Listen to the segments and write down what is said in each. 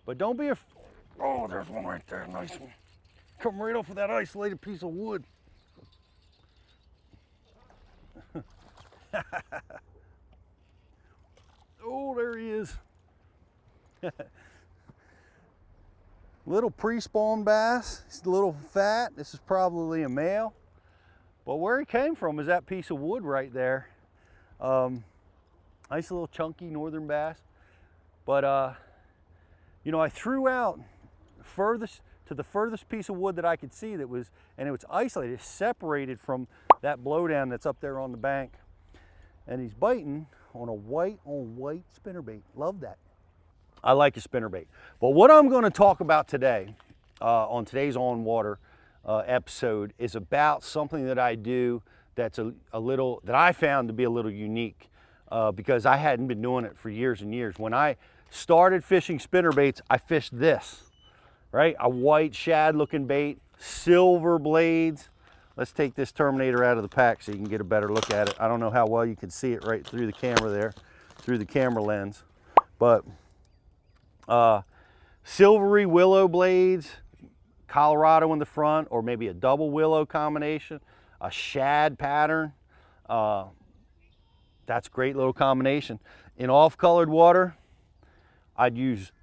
But don't be oh, there's one right there, nice one. Come right off of that isolated piece of wood. Oh, there he is. Little pre-spawn bass. He's a little fat. This is probably a male. But where he came from is that piece of wood right there. Nice little chunky northern bass. But you know, I threw out to the furthest piece of wood that I could see that was, and it was isolated, separated from that blowdown that's up there on the bank. And he's biting on a white on white spinnerbait. Love that. I like a spinnerbait. But what I'm going to talk about today, on today's On Water episode, is about something that I do that's a little, that I found to be a little unique, because I hadn't been doing it for years and years. When I started fishing spinnerbaits, I fished this, right? A white shad looking bait, silver blades. Let's take this Terminator out of the pack so you can get a better look at it. I don't know how well you can see it right through the camera there, through the camera lens. But silvery willow blades, Colorado in the front, or maybe a double willow combination, a shad pattern. That's a great little combination. In off-colored water, I'd use,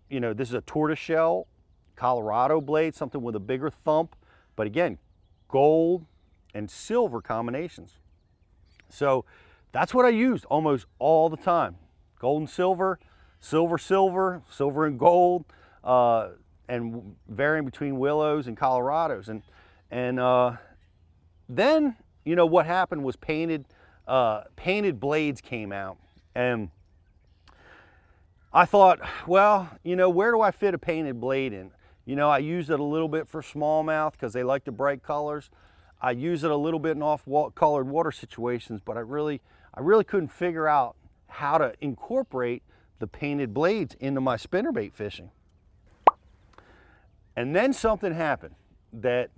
you know, this is a tortoiseshell Colorado blade, something with a bigger thump, but again, gold and silver combinations. So that's what I used almost all the time. Gold and silver, silver, silver, silver and gold, and varying between willows and Colorados. And then, you know, what happened was painted blades came out. And I thought, well, you know, where do I fit a painted blade in? You know, I used it a little bit for smallmouth because they like the bright colors. I use it a little bit in off-colored water situations, but I really couldn't figure out how to incorporate the painted blades into my spinnerbait fishing. And then something happened that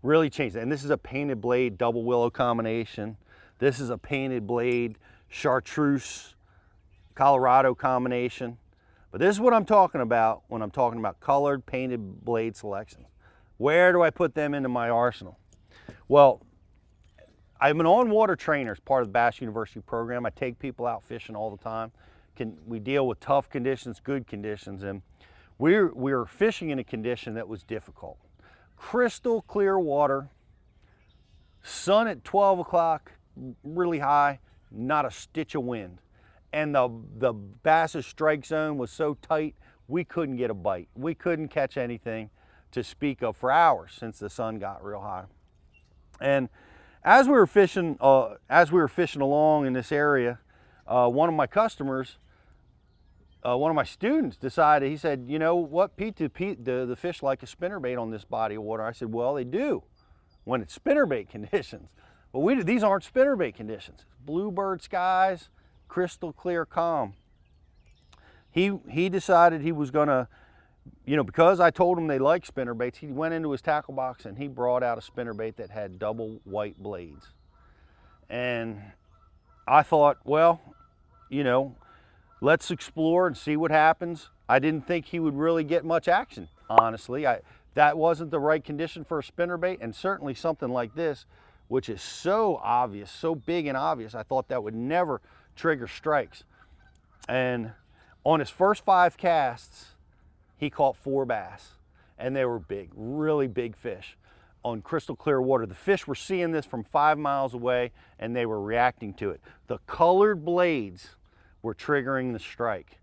really changed it. And this is a painted blade double willow combination. This is a painted blade chartreuse Colorado combination. But this is what I'm talking about when I'm talking about colored painted blade selections. Where do I put them into my arsenal? Well, I'm an on-water trainer as part of the Bass University program. I take people out fishing all the time. We deal with tough conditions, good conditions, and we were fishing in a condition that was difficult. Crystal clear water, sun at 12 o'clock, really high, not a stitch of wind. And the bass's strike zone was so tight, we couldn't get a bite. We couldn't catch anything to speak of for hours since the sun got real high. And as we were fishing along in this area, one of my customers, one of my students decided, he said, you know what, Pete, the fish like a spinnerbait on this body of water. I said, well, they do when it's spinnerbait conditions. But these aren't spinnerbait conditions. Bluebird skies, crystal clear calm. He decided he was gonna, you know, because I told him they like spinnerbaits, he went into his tackle box and he brought out a spinnerbait that had double white blades. And I thought, well, you know, let's explore and see what happens. I didn't think he would really get much action, honestly. That wasn't the right condition for a spinnerbait, and certainly something like this, which is so obvious, so big and obvious, I thought that would never trigger strikes. And on his first 5 casts, he caught 4 bass, and they were big, really big fish on crystal clear water. The fish were seeing this from 5 miles away, and they were reacting to it. The colored blades were triggering the strike.